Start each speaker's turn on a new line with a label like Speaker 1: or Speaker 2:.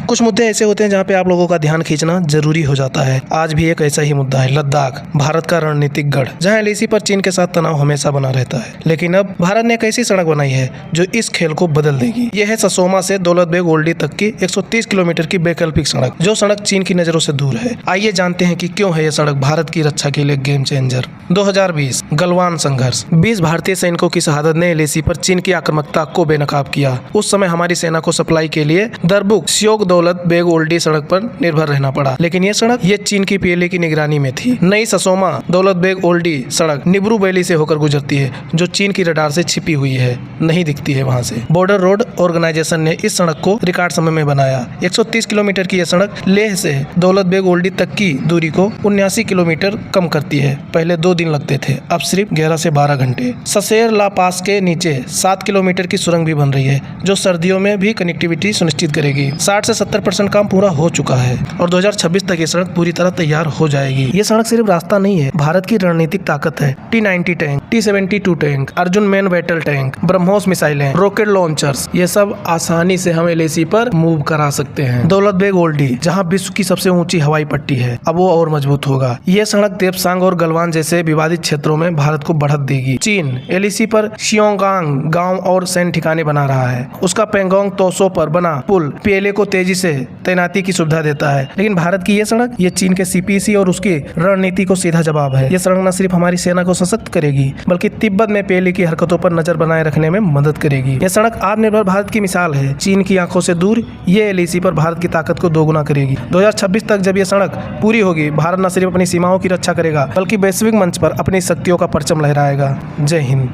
Speaker 1: कुछ मुद्दे ऐसे होते हैं जहाँ पे आप लोगों का ध्यान खींचना जरूरी हो जाता है। आज भी एक ऐसा ही मुद्दा है लद्दाख, भारत का रणनीतिक गढ़, जहाँ एलएसी पर चीन के साथ तनाव हमेशा बना रहता है। लेकिन अब भारत ने एक ऐसी सड़क बनाई है जो इस खेल को बदल देगी। यह है ससोमा से दौलत बेग ओल्डी तक की 130 किलोमीटर की वैकल्पिक सड़क, जो सड़क चीन की नजरों से दूर है। आइए जानते हैं कि क्यों है यह सड़क भारत की रक्षा के लिए गेम चेंजर। 2020 गलवान संघर्ष, 20 भारतीय सैनिकों की शहादत ने एलएसी पर चीन की आक्रामकता को बेनकाब किया। उस समय हमारी सेना को सप्लाई के लिए दरबुक श्योक दौलत बेग ओल्डी सड़क पर निर्भर रहना पड़ा। लेकिन ये सड़क ये चीन की पीएलए की निगरानी में थी। नई ससोमा दौलत बेग ओल्डी सड़क निब्रू वैली से होकर गुजरती है, जो चीन की रडार से छिपी हुई है, नहीं दिखती है वहां से। बॉर्डर रोड ऑर्गेनाइजेशन ने इस सड़क को रिकॉर्ड समय में बनाया। 130 किलोमीटर की यह सड़क लेह से दौलत बेग ओल्डी तक की दूरी को 79 किलोमीटर कम करती है। पहले 2 दिन लगते थे, अब सिर्फ 11 से 12 घंटे। ससेर ला पास के नीचे 7 किलोमीटर की सुरंग भी बन रही है, जो सर्दियों में भी कनेक्टिविटी सुनिश्चित करेगी। 60 से 70% काम पूरा हो चुका है और 2026 तक ये सड़क पूरी तरह तैयार हो जाएगी। ये सड़क सिर्फ रास्ता नहीं है, भारत की रणनीतिक ताकत है। T-90 tank, T-72 tank, Arjun man battle tank, BrahMos मिसाइलें, रॉकेट लॉन्चर्स, ये सब आसानी से हम एलएसी पर मूव करा सकते हैं। दौलत बेग ओल्डी, जहां विश्व की सबसे ऊंची हवाई पट्टी है, अब वो और मजबूत होगा। यह सड़क देपसांग और गलवान जैसे विवादित क्षेत्रों में भारत को बढ़त देगी। चीन एलएसी पर शियोंगांग गांव और सैन्य ठिकाने बना रहा है। उसका पेंगोंग तोसो पर बना पुल पीएलए को तेजी से तैनाती की सुविधा देता है। लेकिन भारत की यह सड़क, ये चीन के सीपीसी और उसकी रणनीति को सीधा जवाब है। यह सड़क न सिर्फ हमारी सेना को सशक्त करेगी, बल्कि तिब्बत में पीएलए की हरकतों पर नजर बनाए रखने में मदद करेगी। यह सड़क आत्मनिर्भर भारत की मिसाल है। चीन की आंखों से दूर ये एलएसी पर भारत की ताकत को दोगुना करेगी। 2026 तक जब यह सड़क पूरी होगी, भारत न सिर्फ अपनी सीमाओं की रक्षा करेगा, बल्कि वैश्विक मंच पर अपनी शक्तियों का परचम लहराएगा। जय हिंद।